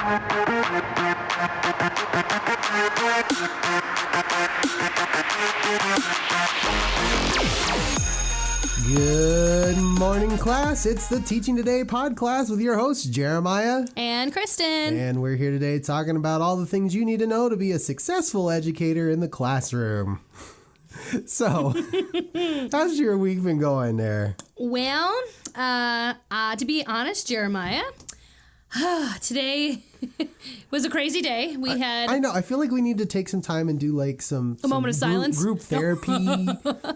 Good morning, class. It's the Teaching Today Podclass with your hosts, Jeremiah and Kristan. And we're here today talking about all the things you need to know to be a successful educator in the classroom. So, how's your week been going there? Well, to be honest, Jeremiah, today was a crazy day. I know. I feel like we need to take some time and do like some moment of silence, group therapy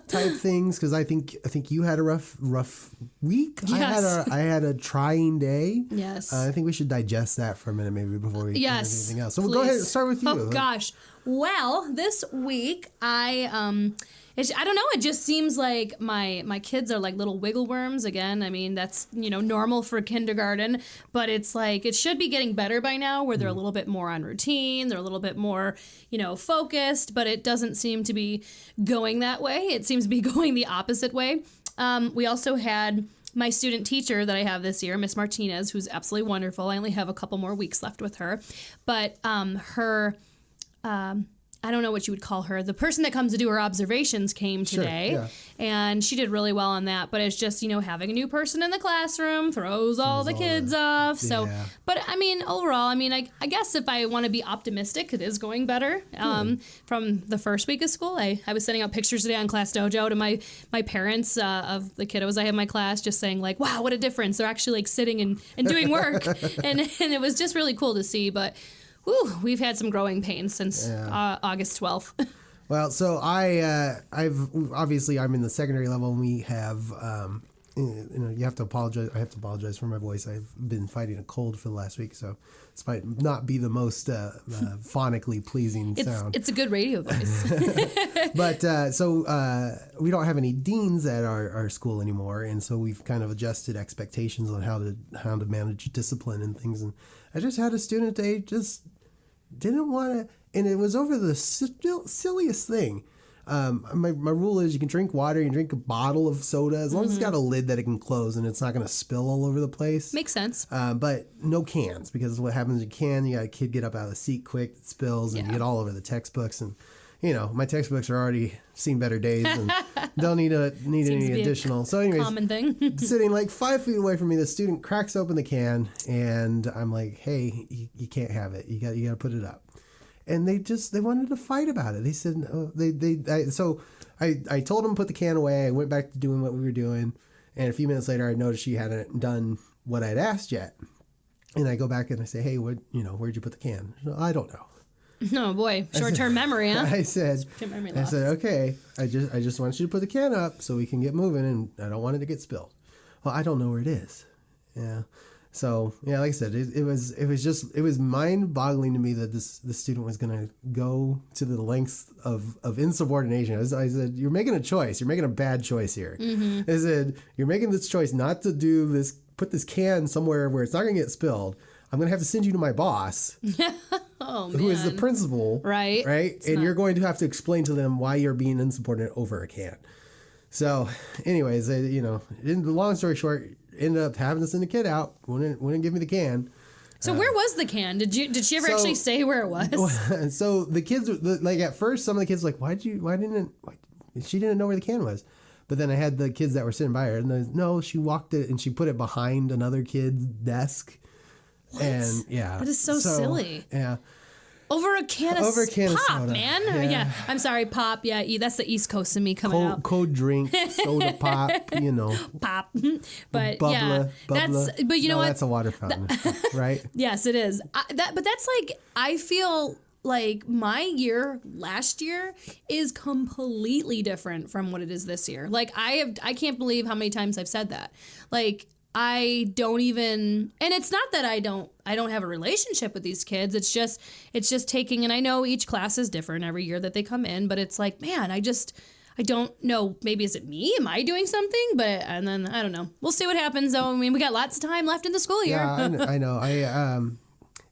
type things, because I think you had a rough week. Yes. I had a trying day. Yes. I think we should digest that for a minute, maybe before we do anything else. So we'll go ahead and start with you. Oh gosh. Well, this week I don't know. It just seems like my kids are like little wiggle worms again. I mean, that's, normal for kindergarten, but it's like it should be getting better by now, where they're a little bit more on routine. They're a little bit more, focused, but it doesn't seem to be going that way. It seems to be going the opposite way. We also had my student teacher that I have this year, Miss Martinez, who's absolutely wonderful. I only have a couple more weeks left with her, but I don't know what you would call her. The person that comes to do her observations came today, Sure, yeah. And she did really well on that. But it's just, having a new person in the classroom throws all the kids off. So, yeah. But I mean, overall, I guess if I want to be optimistic, it is going better. From the first week of school, I was sending out pictures today on Class Dojo to my parents of the kiddos I have in my class, just saying like, wow, what a difference. They're actually like sitting and doing work. and it was just really cool to see. But we've had some growing pains since August 12th. Well, so I'm in the secondary level, and we have, you have to apologize. I have to apologize for my voice. I've been fighting a cold for the last week, so this might not be the most phonically pleasing sound. It's a good radio voice. But we don't have any deans at our school anymore, and so we've kind of adjusted expectations on how to manage discipline and things. And I just had a student, they just didn't want to, and it was over the silliest thing. My rule is you can drink water, you can drink a bottle of soda, as long as it's got a lid that it can close and it's not going to spill all over the place. Makes sense. But no cans, because what happens, you got a kid get up out of the seat quick, it spills, and you get all over the textbooks. And, my textbooks are already seen better days and don't need any additional. So anyways, common thing. sitting like 5 feet away from me, the student cracks open the can, and I'm like, hey, you can't have it. You got to put it up. And they wanted to fight about it. They said, so I told them to put the can away. I went back to doing what we were doing. And a few minutes later, I noticed she hadn't done what I'd asked yet. And I go back and I say, hey, where'd you put the can? She said, I don't know. Oh boy, short-term memory, huh? I said, okay, I just want you to put the can up so we can get moving, and I don't want it to get spilled. Well, I don't know where it is. Yeah. So yeah, like I said, it was mind-boggling to me that the student was going to go to the lengths of insubordination. I said, you're making a choice. You're making a bad choice here. I said, you're making this choice not to do this, put this can somewhere where it's not going to get spilled. I'm going to have to send you to my boss, who is the principal, right? And you're going to have to explain to them why you're being insubordinate over a can. So anyways, the long story short, ended up having to send the kid out, wouldn't give me the can. So where was the can? Did she ever actually say where it was? So the kids, like at first, some of the kids were like, she didn't know where the can was. But then I had the kids that were sitting by her, and no, she walked it and she put it behind another kid's desk. What? And that is so silly. Yeah. Over a can of pop, man. Yeah. I'm sorry, pop. Yeah, that's the East Coast in me coming out. Cold drink, soda pop, Pop. But bubbler. But you know what? That's a water fountain, right? Yes, it is. But that's like, I feel like my year last year is completely different from what it is this year. Like I can't believe how many times I've said that. Like, I don't even, and it's not that I don't have a relationship with these kids. It's just taking, and I know each class is different every year that they come in, but it's like, man, I don't know. Maybe is it me? Am I doing something? And then I don't know. We'll see what happens though. I mean, we got lots of time left in the school year. Yeah, I know.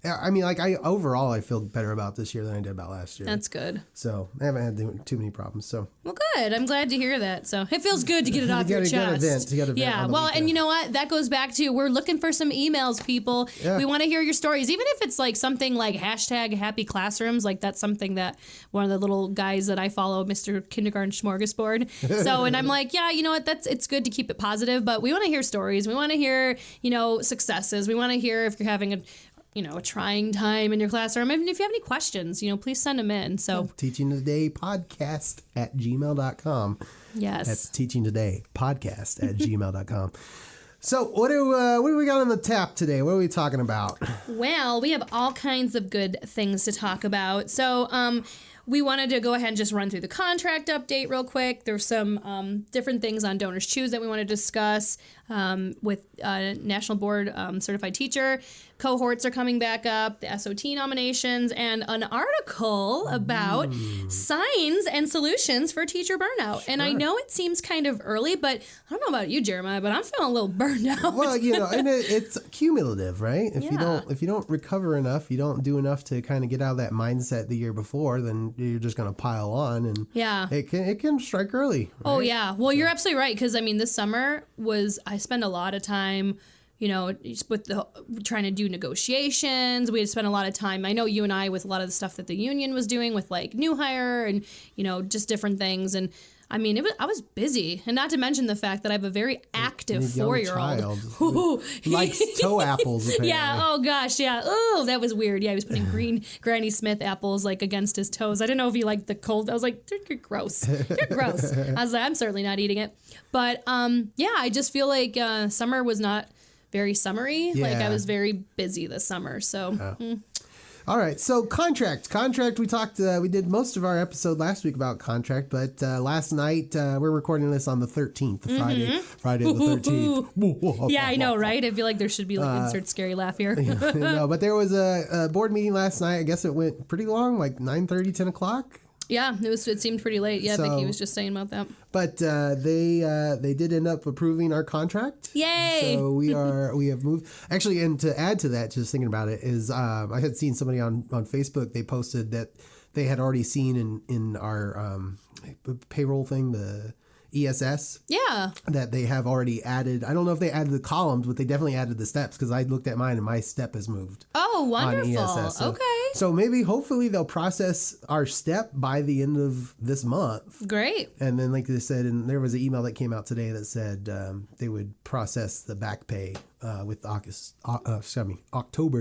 I mean, like overall, I feel better about this year than I did about last year. That's good. So I haven't had too many problems. So well, good. I'm glad to hear that. So it feels good to get it off your chest. You got to vent. Yeah. Well, and you know what? That goes back to we're looking for some emails, people. Yeah. We want to hear your stories, even if it's like something like #HappyClassrooms. Like that's something that one of the little guys that I follow, Mr. Kindergarten Smorgasbord. So, and I'm like, yeah, you know what? It's good to keep it positive, but we want to hear stories. We want to hear, successes. We want to hear if you're having a trying time in your classroom. And if you have any questions, please send them in. So Teaching Today Podcast at gmail.com. Yes. That's Teaching Today Podcast at gmail.com. So what do we got on the tap today? What are we talking about? Well, we have all kinds of good things to talk about. So we wanted to go ahead and just run through the contract update real quick. There's some different things on Donors Choose that we want to discuss with National Board Certified Teacher. Cohorts are coming back up, the SOT nominations, and an article about signs and solutions for teacher burnout. Sure. And I know it seems kind of early, but I don't know about you, Jeremiah, but I'm feeling a little burned out. Well, and it's cumulative, right? If you don't recover enough, you don't do enough to kind of get out of that mindset the year before, then you're just going to pile on, and it can strike early. Right? Oh yeah, well you're absolutely right, because I mean this summer I spent a lot of time with trying to do negotiations. We had spent a lot of time, I know you and I, with a lot of the stuff that the union was doing with like new hire and, just different things. And I mean, I was busy. And not to mention the fact that I have a very active 4-year-old who likes toe apples, apparently. Yeah, oh gosh, yeah. Oh, that was weird. Yeah, he was putting green Granny Smith apples like against his toes. I didn't know if he liked the cold. I was like, you're gross. You're gross. I was like, I'm certainly not eating it. But I just feel like summer was not very summery. Yeah. Like I was very busy this summer. So. All right. So contract. We talked. We did most of our episode last week about contract, but last night we're recording this on the 13th, Friday the 13th. Yeah, I know, right? I feel like there should be like insert scary laugh here. No, but there was a board meeting last night. I guess it went pretty long, like 9:30, 10 o'clock. Yeah, it seemed pretty late. Yeah, Vicky was just saying about that. But they did end up approving our contract. Yay! So we have moved. Actually, and to add to that, just thinking about it, is I had seen somebody on Facebook. They posted that they had already seen in our payroll thing, the ESS. Yeah. That they have already added. I don't know if they added the columns, but they definitely added the steps, because I looked at mine and my step has moved. Oh, wonderful. On ESS. So, okay. So hopefully they'll process our step by the end of this month. Great. And then, like they said, and there was an email that came out today that said they would process the back pay with October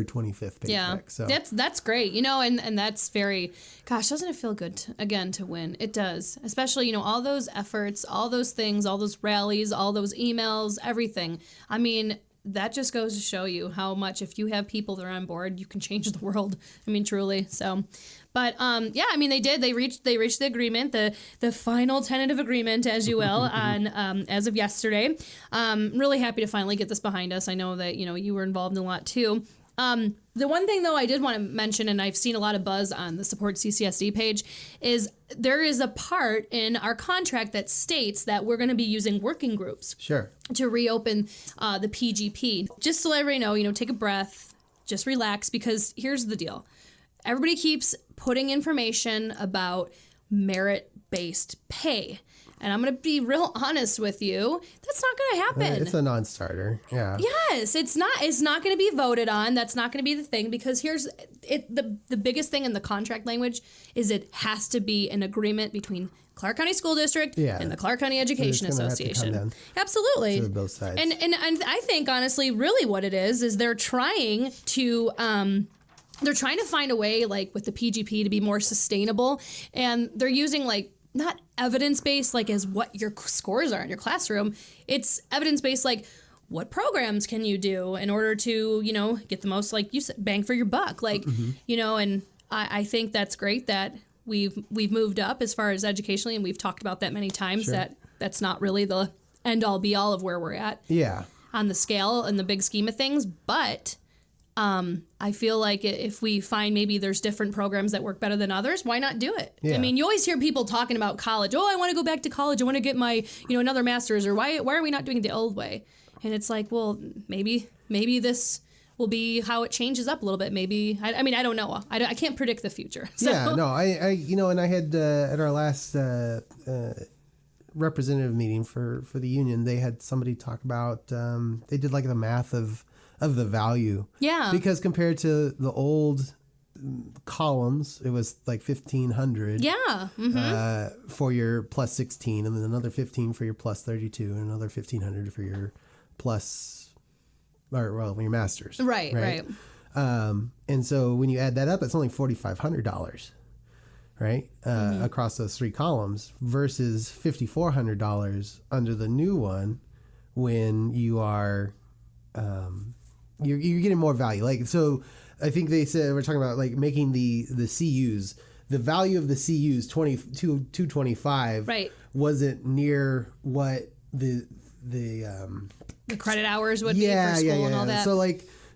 25th paycheck. Yeah, so that's great. And that's very, gosh, doesn't it feel good to win? It does, especially all those efforts, all those things, all those rallies, all those emails, everything. I mean, that just goes to show you how much, if you have people that are on board, you can change the world. I mean, truly. So, but I mean, they reached the agreement, the final tentative agreement, as you will, on as of yesterday. Really happy to finally get this behind us. I know that you were involved in a lot too. The one thing, though, I did want to mention, and I've seen a lot of buzz on the Support CCSD page, is there is a part in our contract that states that we're going to be using working groups. Sure. To reopen the PGP. Just to let everybody know, take a breath, just relax, because here's the deal. Everybody keeps putting information about merit-based pay. And I'm going to be real honest with you. That's not going to happen. It's a non-starter. Yeah. Yes, it's not going to be voted on. That's not going to be the thing, because here's it. The biggest thing in the contract language is it has to be an agreement between Clark County School District and the Clark County Education Association. Absolutely. To both sides. And I think, honestly, really what it is they're trying to find a way, like with the PGP, to be more sustainable. And they're using not evidence-based, like as what your scores are in your classroom. It's evidence-based, like what programs can you do in order to, get the most, like you said, bang for your buck. Like, and I think that's great that we've moved up as far as educationally, and we've talked about that many times. Sure. That's not really the end-all, be-all of where we're at. Yeah. On the scale and the big scheme of things, but I feel like if we find maybe there's different programs that work better than others, why not do it? Yeah. I mean, you always hear people talking about college. Oh, I want to go back to college. I want to get my, another master's, or why are we not doing it the old way? And it's like, well, maybe this will be how it changes up a little bit. Maybe, I mean, I don't know. I can't predict the future. So. Yeah, no, and I had at our last representative meeting for the union, they had somebody talk about, they did like the math of the value. Yeah. Because compared to the old columns, it was like $1,500. Yeah. Mm-hmm. For your plus 16, and then another 15 for your plus 32, and another 1,500 for your plus, your master's. Right. And so when you add that up, it's only $4,500. Right? Across those three columns versus $5,400 under the new one when you are, you're getting more value. Like, so I think they said, we're talking about like making the CUs, the value of the CUs, 225 right. wasn't near what the credit hours would be for school and all that.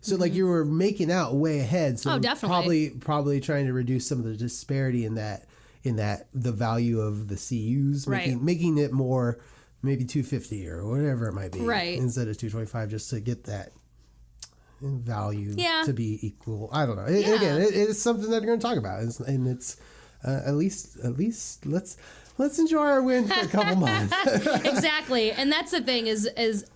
So like you were making out way ahead. So definitely. Probably trying to reduce some of the disparity in that the value of the CUs, making it more maybe 250 or whatever it might be, right, instead of 225, just to get that value to be equal. I don't know. Again, it's something that you're going to talk about, and it's at least let's enjoy our win for a couple months. Exactly. And that's the thing is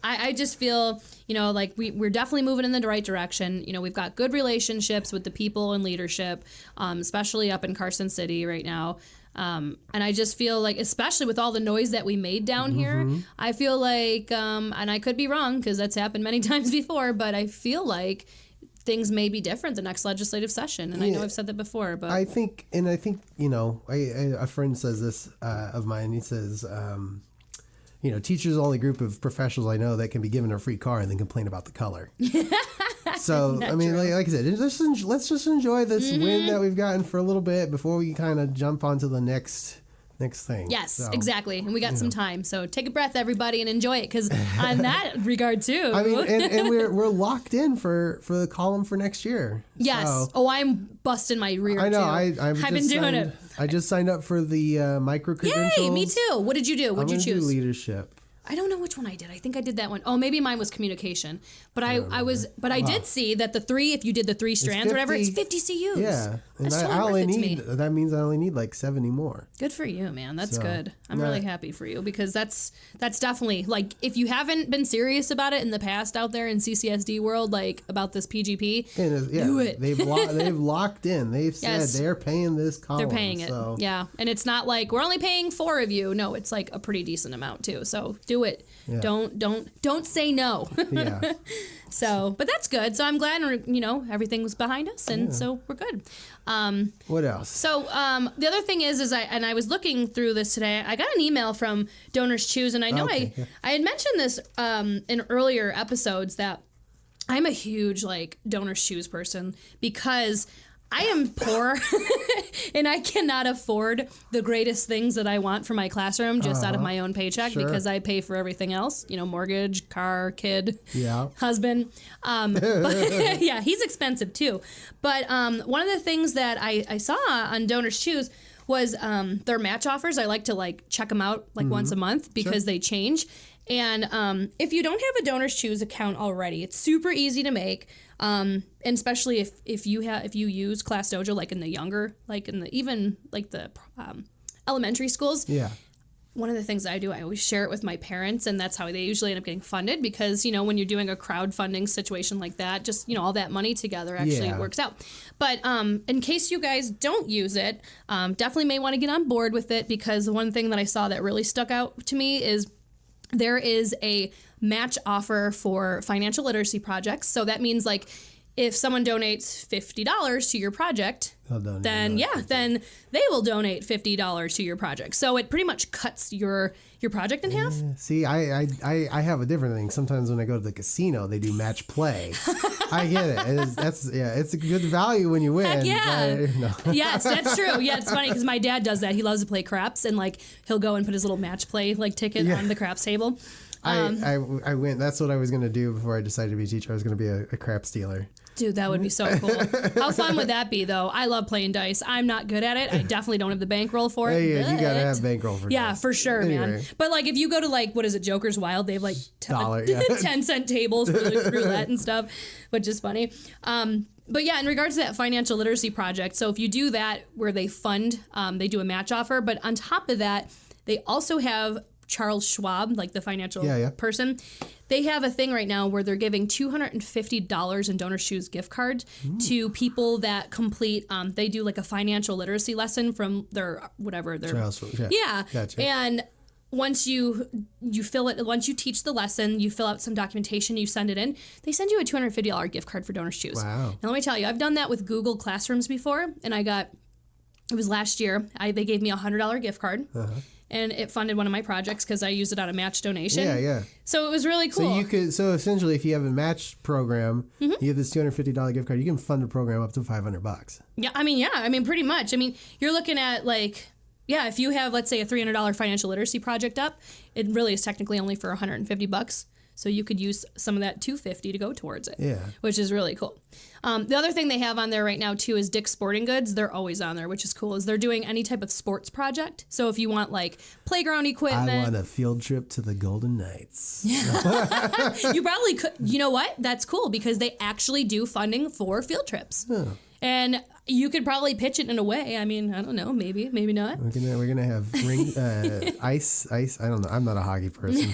I just feel, like we're definitely moving in the right direction. We've got good relationships with the people and leadership, especially up in Carson City right now. And I just feel like, especially with all the noise that we made down here, I feel like, and I could be wrong because that's happened many times before, but I feel like things may be different the next legislative session. And I know I've said that before, but I think, a friend says this of mine. He says, teachers are the only group of professionals I know that can be given a free car and then complain about the color. So, I mean, like I said, let's just enjoy this win that we've gotten for a little bit before we kind of jump onto the next thing. Yes, exactly. And we got some time. So take a breath, everybody, and enjoy it. Because on that regard, too. I mean, and we're locked in for the column for next year. Yes. So, I'm busting my rear, I know. too. I've been doing it. I just signed up for the micro credentials. Yay, me too. What did you do? What did you choose? Do leadership. I don't know which one I did. I think I did that one. Oh, maybe mine was communication. But I did see that if you did the 3 strands or whatever, it's 50 CUs. Yeah. And that means I only need like 70 more. Good for you, man. That's good. I'm really happy for you because that's definitely, like, if you haven't been serious about it in the past out there in CCSD world, like about this PGP, do it. They've locked in. They've said they're paying this column. They're paying it. Yeah. And it's not like we're only paying 4 of you. No, it's like a pretty decent amount too. So do it. Yeah. Don't say no. Yeah. So, but that's good. So I'm glad, everything was behind us, and so we're good. What else? So the other thing is I was looking through this today. I got an email from Donors Choose, and I know I had mentioned this in earlier episodes that I'm a huge Donors Choose person because I am poor and I cannot afford the greatest things that I want for my classroom just out of my own paycheck because I pay for everything else, mortgage, car, kid, husband. But, yeah, he's expensive too. But one of the things that I saw on Donors Choose was their match offers. I like to check them out once a month because they change. And if you don't have a Donors Choose account already, it's super easy to make. And especially if you use Class Dojo in the younger, the elementary schools. Yeah. One of the things I do, I always share it with my parents, and that's how they usually end up getting funded because, when you're doing a crowdfunding situation like that, just, all that money together actually works out. But in case you guys don't use it, definitely may want to get on board with it because the one thing that I saw that really stuck out to me is there is a match offer for financial literacy projects. So that means if someone donates $50 to your project, then they will donate $50 to your project. So it pretty much cuts your project in half. See, I have a different thing. Sometimes when I go to the casino, they do match play. I get it. It's a good value when you win. Heck yeah. But, Yes, that's true. Yeah, it's funny because my dad does that. He loves to play craps, and he'll go and put his little match play ticket on the craps table. I went. That's what I was going to do before I decided to be a teacher. I was going to be a crap stealer. Dude, that would be so cool. How fun would that be, though? I love playing dice. I'm not good at it. I definitely don't have the bankroll for it. Yeah, you gotta have bankroll for dice. For sure, man. But like, if you go to like, what is it, Joker's Wild? They have like 10-cent tables for the roulette and stuff, which is funny. But yeah, in regards to that financial literacy project, so if you do that where they fund, they do a match offer. But on top of that, they also have Charles Schwab, like the financial person. They have a thing right now where they're giving $250 in Donor Shoes gift cards to people that complete, they do like a financial literacy lesson from their, whatever. Their, Gotcha. And once you fill it, once you teach the lesson, you fill out some documentation, you send it in, they send you a $250 gift card for Donor Shoes. Wow. Now let me tell you, I've done that with Google Classrooms before, and it was last year, they gave me a $100 gift card. And it funded one of my projects because I used it on a match donation. Yeah. So it was really cool. So essentially, if you have a match program, you have this $250 gift card, you can fund a program up to $500. Yeah, I mean, pretty much. I mean, you're looking at like, if you have, let's say, a $300 financial literacy project up, it really is technically only for $150. So you could use some of that $250 to go towards it. Yeah. Which is really cool. The other thing they have on there right now, too, is Dick's Sporting Goods. They're always on there, which is cool, is they're doing any type of sports project. So if you want, like, playground equipment. I want a field trip to the Golden Knights. You probably could. You know what? That's cool, because they actually do funding for field trips. Huh. And you could probably pitch it in a way. I mean, I don't know. Maybe not. We're gonna have ice. I don't know. I'm not a hockey person.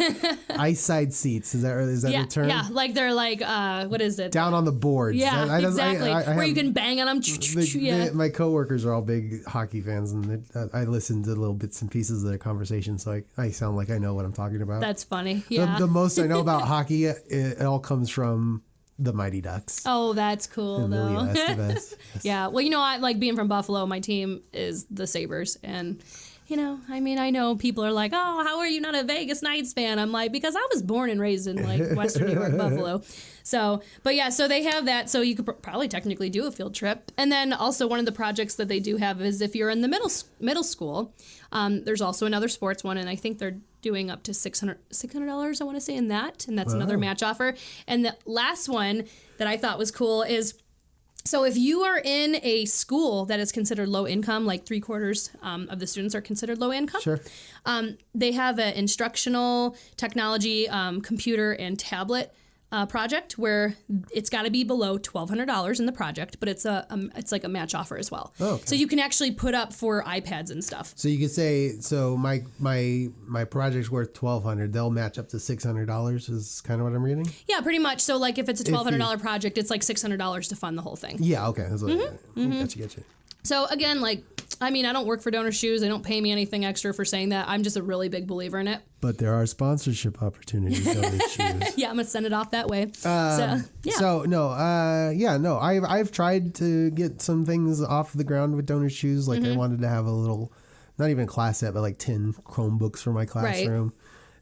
Ice side seats. Is that the term? Yeah, like they're like what is it? Down on the boards. Yeah, exactly. Where you can bang on them. My coworkers are all big hockey fans, and I listen to little bits and pieces of their conversation, so I sound like I know what I'm talking about. That's funny. Yeah. The most I know about hockey, it all comes from the Mighty Ducks. Oh, that's cool, though. Emilio Estevez. Yeah. Well, I like being from Buffalo. My team is the Sabres. And, I know people are like, oh, how are you not a Vegas Knights fan? I'm like, because I was born and raised in, like, Western New York, Buffalo. So, but yeah, so they have that. So you could probably technically do a field trip. And then also one of the projects that they do have is if you're in the middle school, there's also another sports one. And I think they're doing up to $600, I want to say, in that. And that's another match offer. And the last one that I thought was cool is, so if you are in a school that is considered low income, like 3/4 of the students are considered low income, sure. They have an instructional technology, computer and tablet project where it's got to be below $1,200 in the project, but it's like a match offer as well. Oh, okay. So you can actually put up for iPads and stuff. So you could say, so my project's worth $1,200. They'll match up to $600 is kind of what I'm reading? Yeah, pretty much. So like if it's a $1,200 project, it's like $600 to fund the whole thing. Yeah, okay. That's what Gotcha. So again, like, I don't work for Donor Shoes. They don't pay me anything extra for saying that. I'm just a really big believer in it. But there are sponsorship opportunities, Donor Shoes. Yeah, I'm going to send it off that way. I've tried to get some things off the ground with Donor Shoes. Like I wanted to have a little, not even a class set, but like 10 Chromebooks for my classroom.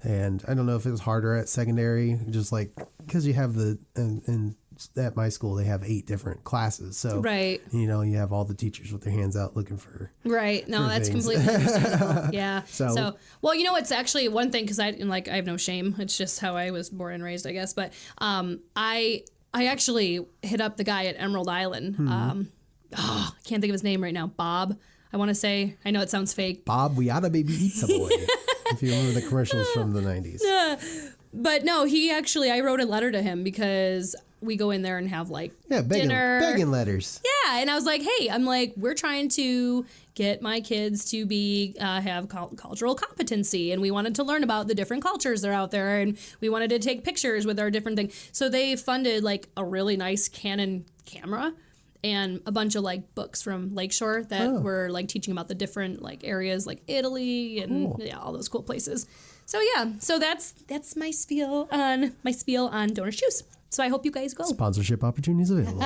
Right. And I don't know if it was harder at secondary, just like, because you have at my school, they have 8 different classes. So, you have all the teachers with their hands out looking for. Right. No, that's things. Completely understandable. Yeah. So, well, it's actually one thing, because I have no shame. It's just how I was born and raised, I guess. But I actually hit up the guy at Emerald Island. I can't think of his name right now. Bob, I want to say. I know it sounds fake. Bob, we oughta baby pizza boy. If you remember the commercials from the 90s. But no, I wrote a letter to him because we go in there and have dinner. Begging letters. Yeah. And I was like, hey, we're trying to get my kids to have cultural competency. And we wanted to learn about the different cultures that are out there. And we wanted to take pictures with our different things. So they funded a really nice Canon camera and a bunch of books from Lakeshore that were teaching about the different areas like Italy and all those cool places. So yeah, so that's my spiel on Donor Shoes. So I hope you guys go. Sponsorship opportunities available.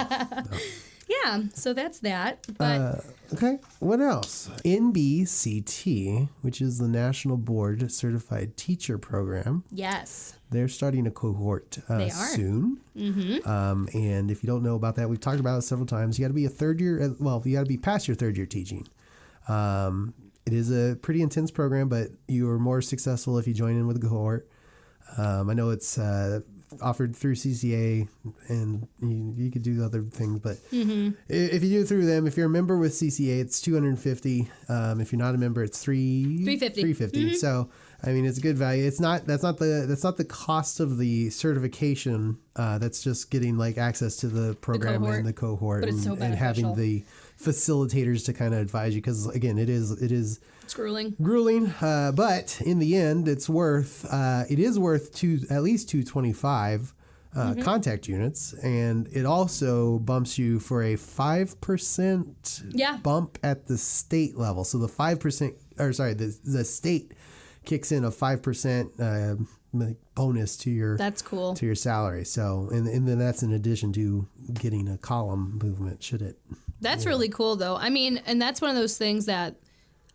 Yeah, so that's that. But okay, what else? NBCT, which is the National Board Certified Teacher Program. Yes. They're starting a cohort soon. Mm-hmm. And if you don't know about that, we've talked about it several times. You got to be you got to be past your third year teaching. It is a pretty intense program, but you are more successful if you join in with a cohort. I know it's offered through CCA, and you could do other things, but if you do it through them, if you're a member with CCA, it's $250. If you're not a member, it's $350. So I mean, it's a good value. That's not the cost of the certification. That's just getting like access to the program and the cohort, and having the facilitators to kind of advise you, because again, it is it's grueling, but in the end, it is worth at least 225 contact units, and it also bumps you for a 5% bump at the state level. So the 5%, or sorry, the state kicks in a 5% bonus to your to your salary. So and then that's in addition to getting a column movement. That's really cool, though. I mean, and that's one of those things that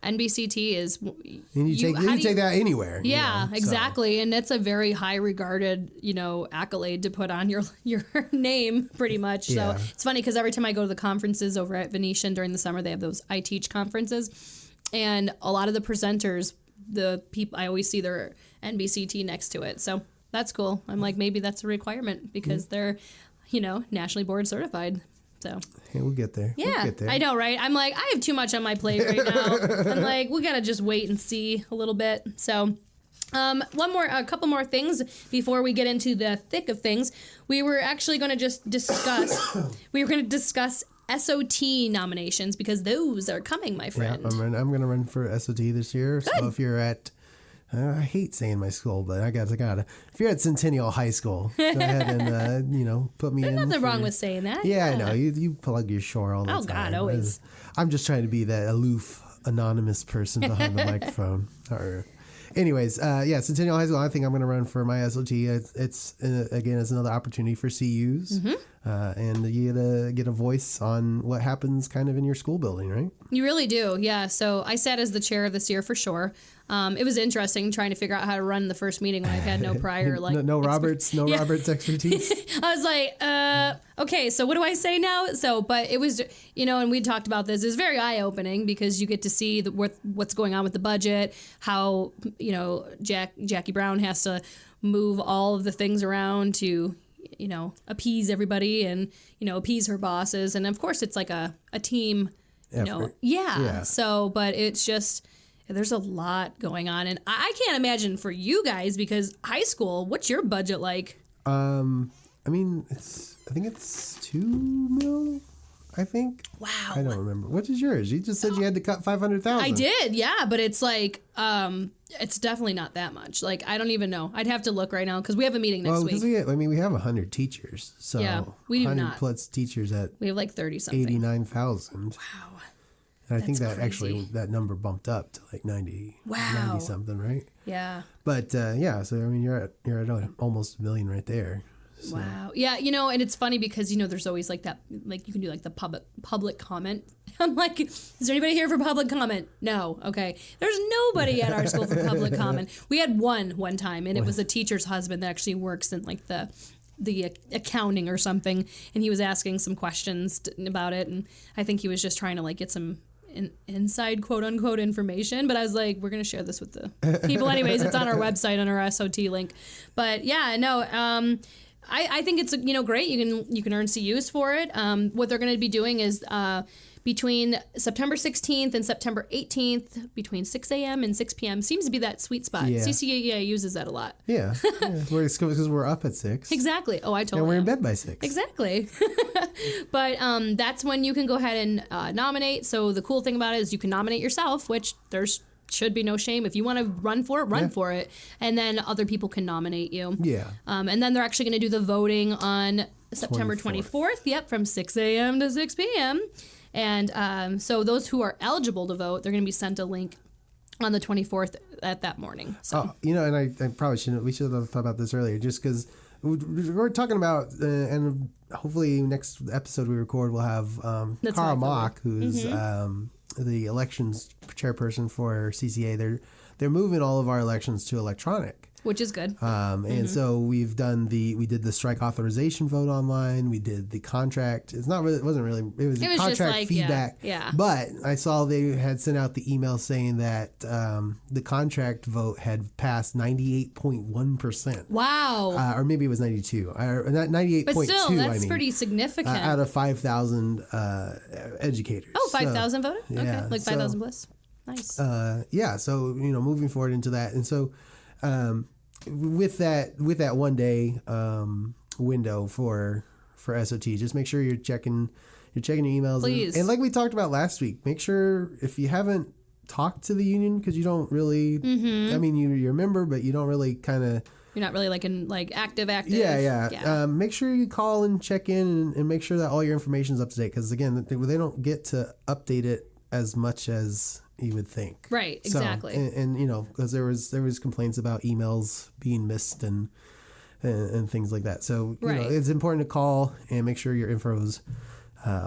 NBCT is. And you take that anywhere. Yeah, exactly. So. And that's a very high regarded, accolade to put on your name, pretty much. Yeah. So it's funny because every time I go to the conferences over at Venetian during the summer, they have those I Teach conferences, and a lot of the presenters, the people, I always see their NBCT next to it. So that's cool. I'm like, maybe that's a requirement because they're, nationally board certified. So hey, we'll get there. Yeah, we'll get there. I know, right? I'm like, I have too much on my plate right now. I'm like, we gotta just wait and see a little bit. So, a couple more things before we get into the thick of things. We were actually going to just discuss. SOT nominations because those are coming, my friend. Yeah, I'm going to run for SOT this year. Good. So if you're at, I hate saying my school, but I gotta. If you're at Centennial High School, go ahead and put me in. There's nothing wrong with saying that. Yeah, I know. You plug your shore all the time. Oh God, always. I'm just trying to be that aloof, anonymous person behind the microphone. Anyways, Centennial High School, I think I'm going to run for my SOT. It's another opportunity for CUs. And you get a voice on what happens kind of in your school building, right? You really do, yeah. So I sat as the chair this year for sure. It was interesting trying to figure out how to run the first meeting when I've had no prior Roberts expertise. I was like, okay, so what do I say now? So, but it was, and we talked about this. It's very eye opening because you get to see what's going on with the budget, how Jackie Brown has to move all of the things around to appease everybody and appease her bosses, and of course it's like a team. Effort. Yeah. So, but it's just. There's a lot going on, and I can't imagine for you guys because high school. What's your budget like? I think it's $2 million. I think. Wow. I don't remember. What is yours? You just said you had to cut $500,000. I did, yeah, but it's like it's definitely not that much. Like I don't even know. I'd have to look right now because we have a meeting next week. We have 100 teachers, so yeah, we do 100 not. Plus teachers we have like 30 something. 89,000. Wow. And I think that actually that number bumped up to like 90 something, right? Yeah. But so I mean you're at almost $1 million right there. So. Wow. Yeah, and it's funny because there's always like that, like you can do like the public comment. I'm like, is there anybody here for public comment? No. Okay. There's nobody at our school for public comment. We had one time, and it was a teacher's husband that actually works in like the accounting or something, and he was asking some questions about it, and I think he was just trying to like get some inside quote unquote information, but I was like, we're gonna share this with the people anyways. It's on our website on our SOT link. But yeah, no, I think it's great. You can earn CUs for it. What they're going to be doing is between September 16th and September 18th, between 6 a.m. and 6 p.m. seems to be that sweet spot. Yeah. CCA uses that a lot. Yeah, because we're up at 6. Exactly. Oh, I told you. And we're in bed by 6. Exactly. But that's when you can go ahead and nominate. So the cool thing about it is you can nominate yourself, which should be no shame. If you want to run for it, for it. And then other people can nominate you. Yeah. And then they're actually going to do the voting on September 24th. Yep, from 6 a.m. to 6 p.m. And so those who are eligible to vote, they're going to be sent a link on the 24th at that morning. So. And I probably shouldn't. We should have thought about this earlier, just because we're talking about, and hopefully next episode we record, we'll have Cara Mock, who's the elections chairperson for CCA. They're moving all of our elections to electronic. Which is good. And so we did the strike authorization vote online. We did the contract. It wasn't really, it was contract like, feedback. Yeah. But I saw they had sent out the email saying that the contract vote had passed 98.1%. Wow. Or maybe it was 92. Or 98.2, but still, that's pretty significant. Out of 5,000 educators. Oh, 5,000 voted? Yeah, okay. Like 5,000 plus. Nice. So, moving forward into that. And so with that 1 day window for SOT, just make sure you're checking your emails. Please. And like we talked about last week, make sure if you haven't talked to the union, because you don't really, I mean, you're a member, but you don't really kind of, you're not really active. Yeah. Make sure you call and check in and make sure that all your information is up to date. Because again, they don't get to update it as much as you would think. Right. Exactly. So, and because there was complaints about emails being missed and things like that. So it's important to call and make sure your info is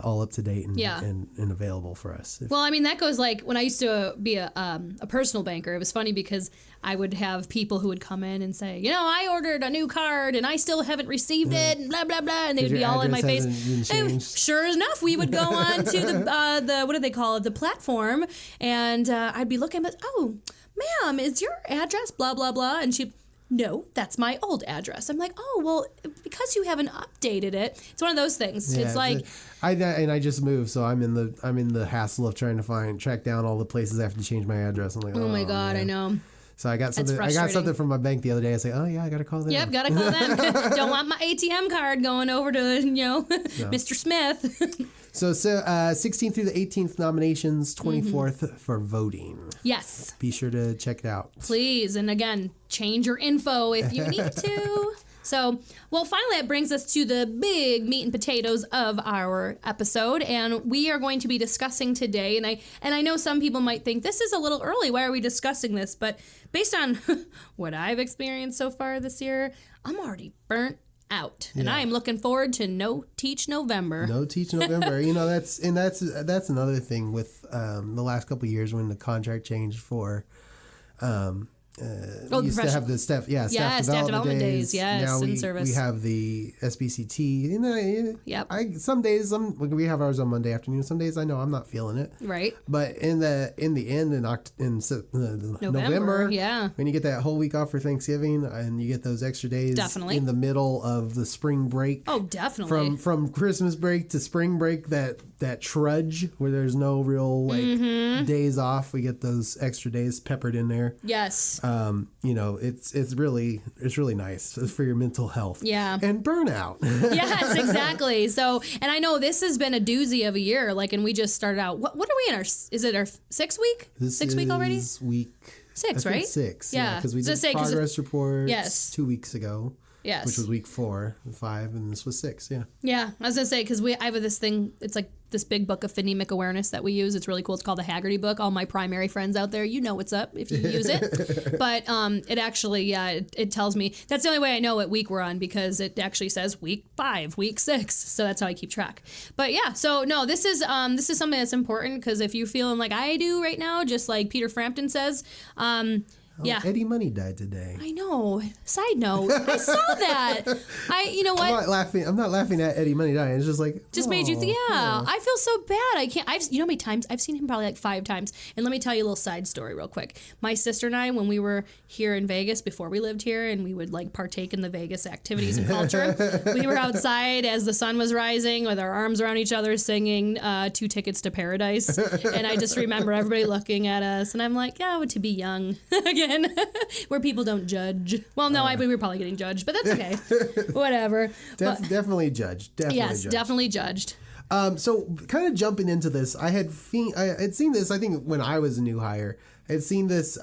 all up to date and available for us. Well, I mean, that goes like when I used to be a personal banker. It was funny because I would have people who would come in and say, I ordered a new card and I still haven't received it and blah, blah, blah. And they would be all in my face. And sure enough, we would go on to the what do they call it? The platform. And I'd be looking, but, oh, ma'am, is your address blah, blah, blah? And she'd, no, that's my old address. I'm like, oh, well, because you haven't updated it. It's one of those things. Yeah, it's like I just moved, so I'm in the hassle of trying to track down all the places I have to change my address. I'm like, oh my God, man. I know. So I got something from my bank the other day. I say, oh yeah, I got to call them. Yep, got to call them. Don't want my ATM card going over to Mr. Smith. So 16th through the 18th nominations, 24th for voting. Yes. Be sure to check it out. Please. And again, change your info if you need to. So, well, finally, it brings us to the big meat and potatoes of our episode, and we are going to be discussing today, and I know some people might think this is a little early, why are we discussing this? But based on what I've experienced so far this year, I'm already burnt out, and I am looking forward to No Teach November. No Teach November. that's another thing with the last couple of years when the contract changed for. We used to have the staff development days. Yes, now in service. We have the SBCT. Yep. Some days we have ours on Monday afternoon. Some days I know I'm not feeling it. Right. But in the end in November, when you get that whole week off for Thanksgiving and you get those extra days in the middle of the spring break. Oh, definitely. From Christmas break to spring break, that trudge where there's no real days off. We get those extra days peppered in there. Yes. It's really nice for your mental health. Yeah. And burnout. Yes, exactly. So, and I know this has been a doozy of a year. And we just started out. What are we in is it our 6th week? This 6th week already? This week 6, right? 6. Yeah. Because we did progress reports 2 weeks ago. Yes. Which was week 4, 5, and this was 6. Yeah. Yeah. I was going to say, because I have this thing, it's like this big book of phonemic awareness that we use. It's really cool. It's called the Haggerty book. All my primary friends out there, you know what's up if you use it. But it actually, it tells me, that's the only way I know what week we're on, because it actually says week 5, week 6. So that's how I keep track. But yeah, so no, this is something that's important, because if you're feeling like I do right now, just like Peter Frampton says, Eddie Money died today. I know. Side note, I saw that. You know what? I'm not laughing at Eddie Money dying. It's just like made you think. Yeah, I feel so bad. I can't. You know how many times I've seen him? Probably like 5 times. And let me tell you a little side story real quick. My sister and I, when we were here in Vegas before we lived here, and we would partake in the Vegas activities and culture, we were outside as the sun was rising with our arms around each other, singing 2 Tickets to Paradise. And I just remember everybody looking at us, and I'm like, to be young again. Where people don't judge. Well, no, we were probably getting judged, but that's okay. Whatever. Definitely judged. Definitely judged. So kind of jumping into this, I had seen this, I think when I was a new hire. I had seen this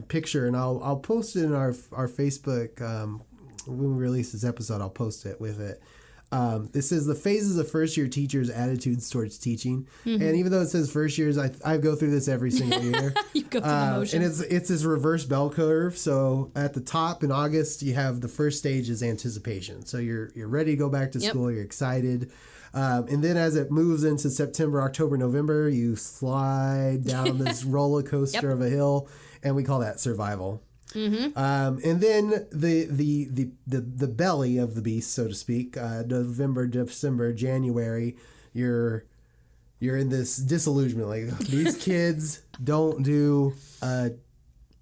picture, and I'll post it in our Facebook. When we release this episode, I'll post it with it. This says the phases of first year teachers' attitudes towards teaching. Mm-hmm. And even though it says first years, I go through this every single year. You go through the motions. And it's this reverse bell curve. So at the top in August, you have the first stage is anticipation. So you're ready to go back to school. You're excited. And then as it moves into September, October, November, you slide down this roller coaster of a hill. And we call that survival. And then the belly of the beast, so to speak, November, December, January, you're in this disillusionment. Like, these kids don't do a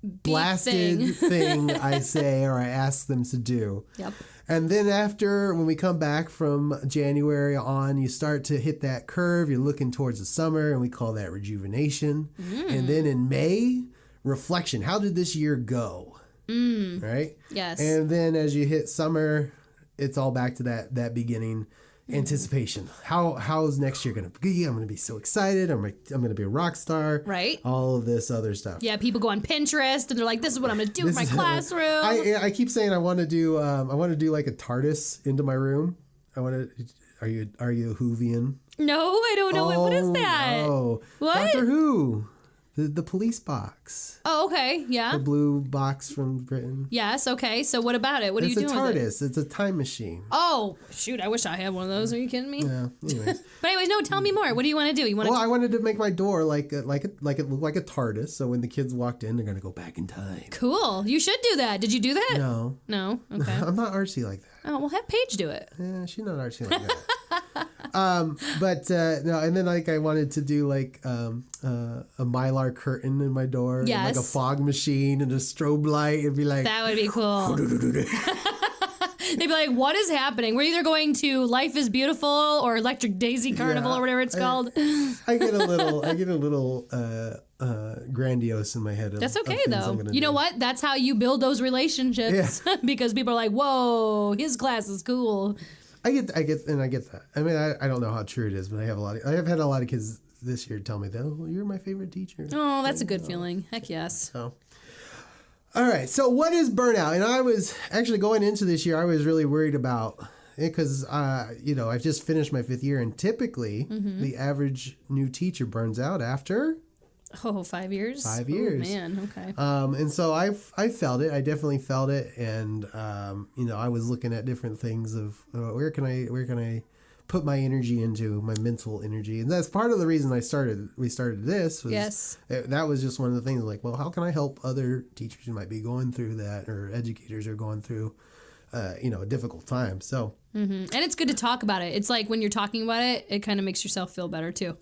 blasted thing I say or I ask them to do. Yep. And then when we come back from January on, you start to hit that curve. You're looking towards the summer, and we call that rejuvenation. And then in May, reflection. How did this year go? Right? Yes. And then as you hit summer, it's all back to that beginning anticipation. How's next year going to be? I'm going to be so excited. I'm going to be a rock star. Right. All of this other stuff. Yeah, people go on Pinterest and they're like, "This is what I'm going to do in my classroom." I keep saying I want to do like a TARDIS into my room. Are you a Whovian? No, I don't know. What is that? Oh, what? Doctor Who. The police box. Oh, okay. Yeah. The blue box from Britain. Yes. Okay. So what about it? What are you doing with it? It's a TARDIS. It's a time machine. Oh, shoot. I wish I had one of those. Are you kidding me? Yeah. Anyways. But anyways, no, tell me more. What do you want to do? I wanted to make my door like it looked like a TARDIS. So when the kids walked in, they're going to go back in time. Cool. You should do that. Did you do that? No. No? Okay. I'm not artsy like that. Oh, well, have Paige do it. Yeah, she's not artsy like that. No, and then like I wanted to do like a Mylar curtain in my door, yes, and like a fog machine and a strobe light. It'd be like, that would be cool. They'd be like, "What is happening? We're either going to Life is Beautiful or Electric Daisy Carnival or whatever it's called." I get a little grandiose in my head. That's okay though. You know what? That's how you build those relationships because people are like, "Whoa, his class is cool." I get that. I mean, I don't know how true it is, but I have had a lot of kids this year tell me that, "Oh, you're my favorite teacher." Oh, that's a good feeling. Heck yes. So, all right. So what is burnout? And I was actually going into this year, I was really worried about it because, I've just finished my 5th year, and typically the average new teacher burns out after 5 years. 5 years. Oh, man. Okay. And so I felt it. I definitely felt it, and I was looking at different things of where can I put my energy into, my mental energy, and that's part of the reason we started this. Was that was just one of the things. Like, well, how can I help other teachers who might be going through that, or educators who are going through, a difficult time. So. And it's good to talk about it. It's like when you're talking about it, it kind of makes yourself feel better too.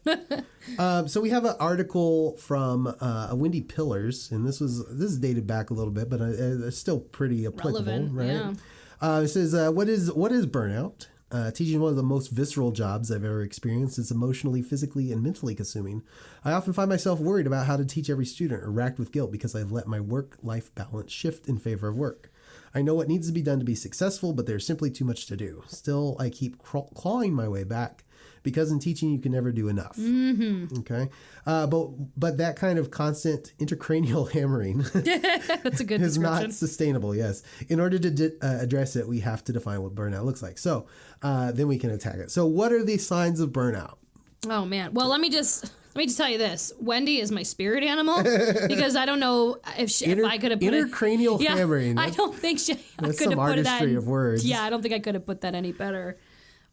So we have an article from Wendy Pillars, and this is dated back a little bit, but it's still pretty applicable, relevant, right? Yeah. It says, what is burnout? Teaching is one of the most visceral jobs I've ever experienced. It's emotionally, physically, and mentally consuming. I often find myself worried about how to teach every student or racked with guilt because I've let my work-life balance shift in favor of work. I know what needs to be done to be successful, but there's simply too much to do. Still, I keep clawing my way back because in teaching, you can never do enough. Okay? But that kind of constant intracranial hammering that's a good is description. not sustainable, yes. In order to address it, we have to define what burnout looks like. So then we can attack it. So what are the signs of burnout? Oh, man. Well, let me just tell you this. Wendy is my spirit animal because I don't know if I could have put intracranial hammering. I don't think I that's could some have put artistry that of words. Yeah, I don't think I could have put that any better.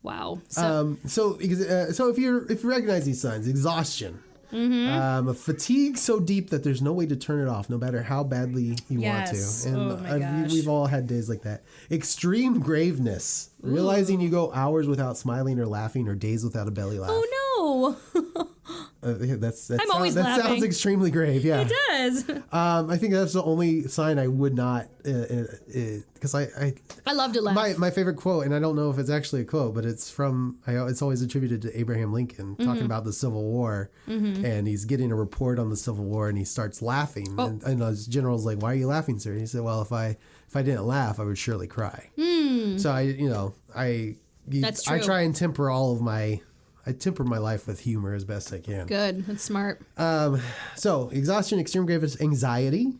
Wow. So if you recognize these signs, exhaustion, a fatigue so deep that there's no way to turn it off, no matter how badly you want to. And oh my gosh. We've all had days like that. Extreme graveness, realizing you go hours without smiling or laughing, or days without a belly laugh. Oh no. I'm always that laughing. sounds extremely grave. Yeah, It does. I think that's the only sign I would not, because I love to laugh. my favorite quote, and I don't know if it's actually a quote, but it's it's always attributed to Abraham Lincoln talking about the Civil War, and he's getting a report on the Civil War, and he starts laughing, and his general's like, "Why are you laughing, sir?" And he said, "Well, if I didn't laugh, I would surely cry." So That's true. I try and temper I temper my life with humor as best I can. Good. That's smart. So exhaustion, extreme graveness, anxiety,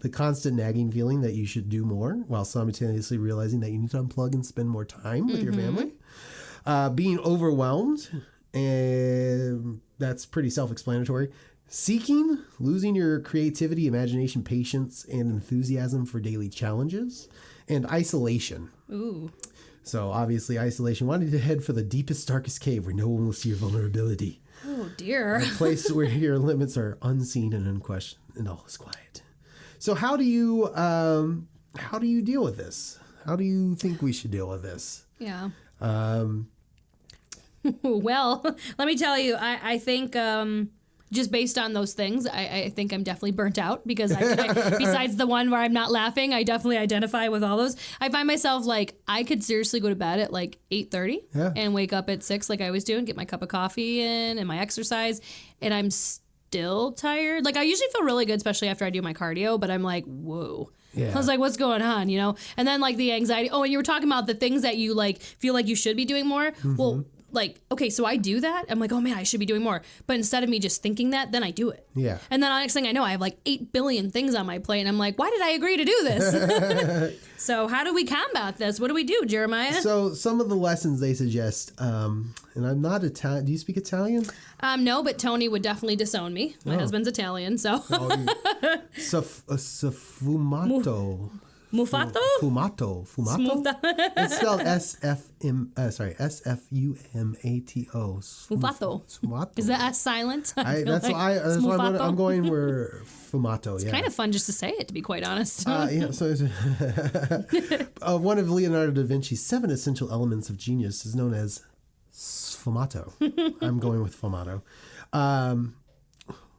the constant nagging feeling that you should do more while simultaneously realizing that you need to unplug and spend more time with your family. Being overwhelmed, and that's pretty self-explanatory. Seeking, losing your creativity, imagination, patience, and enthusiasm for daily challenges. And isolation. Ooh. So obviously isolation, wanting to head for the deepest, darkest cave where no one will see your vulnerability. Oh dear. A place where your limits are unseen and unquestioned and all is quiet. So how do you deal with this? How do you think we should deal with this? Yeah. Well, let me tell you, I think just based on those things, I think I'm definitely burnt out because besides the one where I'm not laughing, I definitely identify with all those. I find myself like I could seriously go to bed at like 8:30 and wake up at 6 like I was doing, get my cup of coffee in and my exercise, and I'm still tired. Like I usually feel really good, especially after I do my cardio, but I'm like, whoa. Yeah. I was like, what's going on, And then like the anxiety. Oh, and you were talking about the things that you like feel like you should be doing more. Mm-hmm. Well, like, okay, so I do that. I'm like, oh man, I should be doing more. But instead of me just thinking that, then I do it. Yeah. And then the next thing I know, I have like 8 billion things on my plate. And I'm like, why did I agree to do this? So how do we combat this? What do we do, Jeremiah? So some of the lessons they suggest, and I'm not Italian. Do you speak Italian? No, but Tony would definitely disown me. My husband's Italian, so. Fumato. Mufato? Fumato. It's spelled S-F-U-M-A-T-O. Fumato. Is that S silent? That's why I'm going where fumato. It's kind of fun just to say it, to be quite honest. Yeah. So one of Leonardo da Vinci's 7 essential elements of genius is known as sfumato. I'm going with fumato.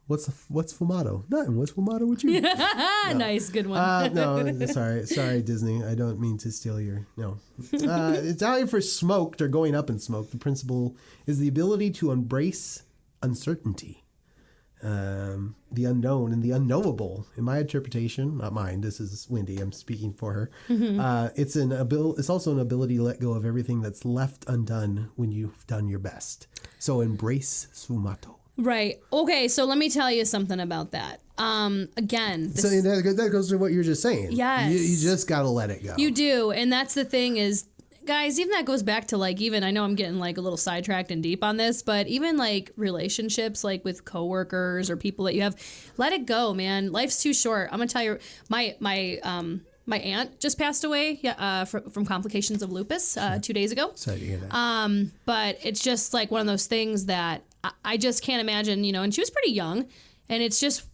What's fumato? Nothing. What's fumato with you? No. Nice, good one. No, sorry, Disney. I don't mean to steal your. No. Italian for smoked or going up in smoke. The principle is the ability to embrace uncertainty, the unknown, and the unknowable. In my interpretation, not mine. This is Wendy. I'm speaking for her. Mm-hmm. It's also an ability to let go of everything that's left undone when you've done your best. So embrace sfumato. Right. Okay, so let me tell you something about that. Again. So that goes to what you're just saying. Yes. You just got to let it go. You do. And that's the thing is, guys, even that goes back to like, even, I know I'm getting like a little sidetracked and deep on this, but even like relationships, like with coworkers or people that you have, let it go, man. Life's too short. I'm going to tell you, my aunt just passed away from complications of lupus 2 days ago. Sorry to hear that. But it's just like one of those things that I just can't imagine, and she was pretty young, and it's just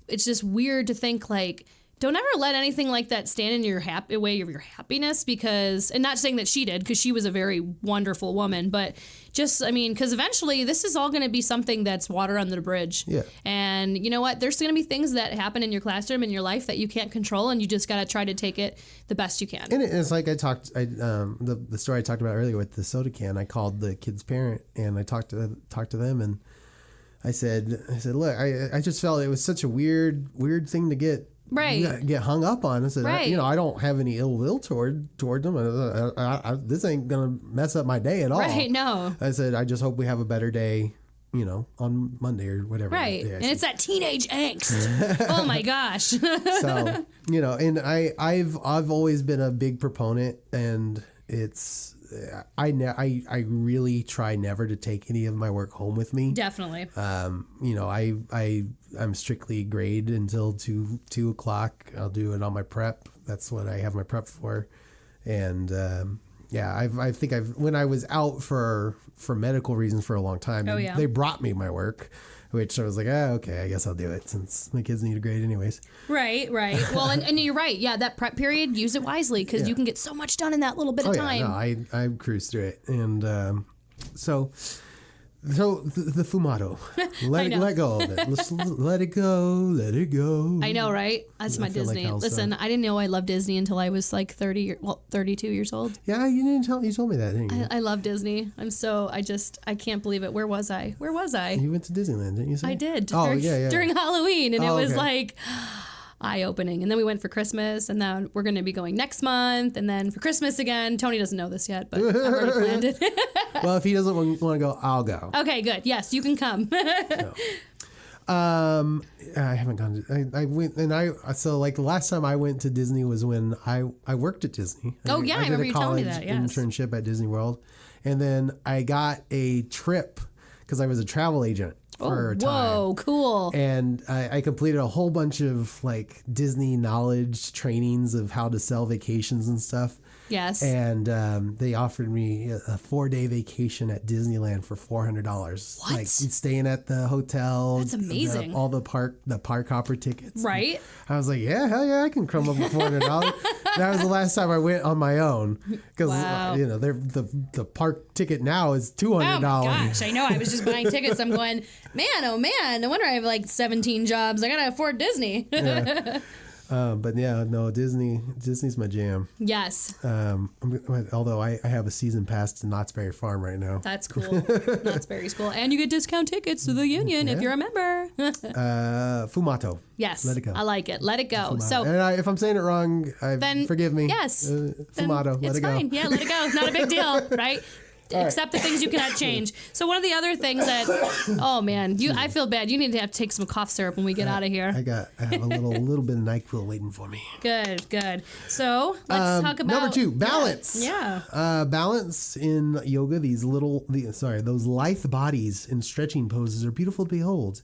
weird to think like, don't ever let anything like that stand in your way of your happiness, because, and not saying that she did, because she was a very wonderful woman, but just, because eventually this is all going to be something that's water under the bridge. Yeah. And you know what? There's going to be things that happen in your classroom, in your life, that you can't control, and you just got to try to take it the best you can. And it's like the story I talked about earlier with the soda can. I called the kid's parent, and I talked to them, and I said, look, I just felt it was such a weird thing to get hung up on. I said, right. I don't have any ill will toward them. This ain't gonna mess up my day at all. Right? No. I said, I just hope we have a better day, on Monday or whatever. Right. And it's that teenage angst. Oh my gosh. So, and I've always been a big proponent, and it's. I really try never to take any of my work home with me. Definitely. I'm strictly grade until 2 o'clock. I'll do it on my prep. That's what I have my prep for. And I think when I was out for medical reasons for a long time, they brought me my work, which I was like, okay, I guess I'll do it since my kids need a grade anyways. Right. Well, and you're right. Yeah, that prep period, use it wisely, because you can get so much done in that little bit of time. No, I cruised through it. And so the fumato, let go of it. Let it go. I know, right? That's my Disney. Like listen, I didn't know I loved Disney until I was like 32 years old. Yeah, you told me that, didn't you? I love Disney. I can't believe it. Where was I? You went to Disneyland, didn't you say? I did. Yeah. During Halloween, and it was like eye-opening. And then we went for Christmas, and then we're going to be going next month, and then for Christmas again. Tony doesn't know this yet, but I've already planned it. Well, if he doesn't want to go, I'll go. Okay, good. Yes, you can come. No. I haven't gone to, I went, and so like the last time I went to Disney was when I worked at Disney. I remember you telling me that. Yes. Internship at Disney World. And then I got a trip because I was a travel agent for a time. Whoa, cool. And I completed a whole bunch of like Disney knowledge trainings of how to sell vacations and stuff. Yes. And they offered me a 4-day vacation at Disneyland for $400. What? Like staying at the hotel. That's amazing. All the park hopper tickets. Right. I was like, yeah, hell yeah, I can come up with $400. That was the last time I went on my own because the park ticket now is $200. Oh my gosh, I know. I was just buying tickets. I'm going, man, oh man, no wonder I have like 17 jobs. I gotta afford Disney. Yeah. But yeah, no, Disney's my jam. Yes. Although I have a season pass to Knott's Berry Farm right now. That's cool. Knott's Berry's cool. And you get discount tickets to the Union if you're a member. Fumato. Yes. Let it go. I like it. Let it go. Fumato. So, and if I'm saying it wrong, then forgive me. Yes. Fumato. Let it go. It's fine. Yeah, let it go. Not a big deal, right? Except the things you cannot change. So one of the other things that, oh man, I feel bad. You need to have to take some cough syrup when we get out of here. I have a little bit of NyQuil waiting for me. Good. So let's talk about number 2, balance. Yeah. Balance in yoga. Those lithe bodies in stretching poses are beautiful to behold.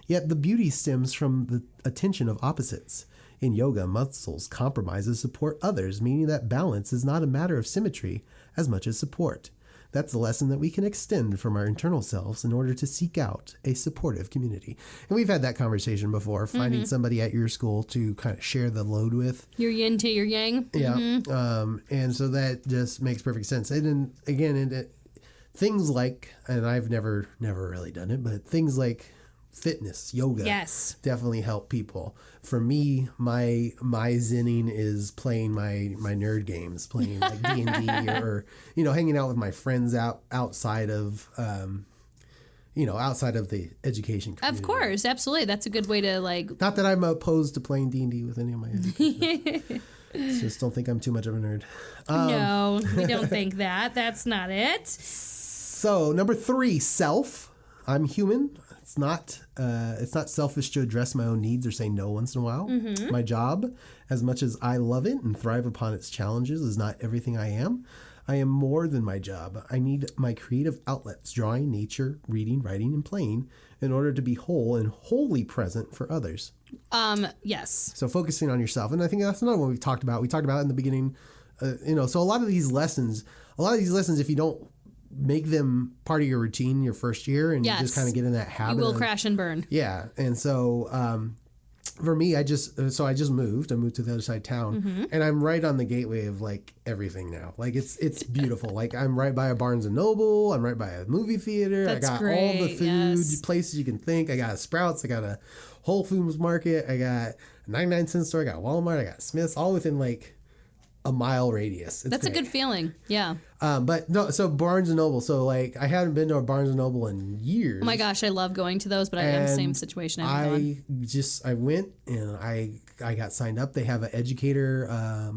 Yet the beauty stems from the attention of opposites. In yoga, muscles compromise and support others, meaning that balance is not a matter of symmetry as much as support. That's the lesson that we can extend from our internal selves in order to seek out a supportive community. And we've had that conversation before, finding somebody at your school to kind of share the load with. Your yin to your yang. Yeah. And so that just makes perfect sense. And then, again, things like, and I've never really done it, but things like fitness, yoga, yes, definitely help people. For me, my zenning is playing my nerd games, playing like D&D or hanging out with my friends outside of outside of the education community. Of course, absolutely. That's a good way to Not that I'm opposed to playing D&D with any of my education. Just don't think I'm too much of a nerd. No, we don't think that. That's not it. So number 3, self. I'm human. It's not selfish to address my own needs or say no once in a while. Mm-hmm. My job, as much as I love it and thrive upon its challenges, is not everything I am. I am more than my job. I need my creative outlets, drawing, nature, reading, writing, and playing, in order to be whole and wholly present for others. Yes. So focusing on yourself. And I think that's another one we've talked about. We talked about it in the beginning, so a lot of these lessons, if you don't make them part of your routine your first year and you just kind of get in that habit, you will crash and burn. Yeah. And so for me, I just moved. I moved to the other side of town, and I'm right on the gateway of like everything now. Like it's beautiful. Like I'm right by a Barnes and Noble. I'm right by a movie theater. That's I got great. all the food places you can think. I got a Sprouts. I got a Whole Foods Market. I got a 99-cent store. I got Walmart. I got Smith's, all within like a mile radius. That's great. A good feeling. Yeah. But no, so Barnes and Noble. So like I haven't been to a Barnes and Noble in years. Oh my gosh, I love going to those, but I'm in the same situation. I went and I got signed up. They have an educator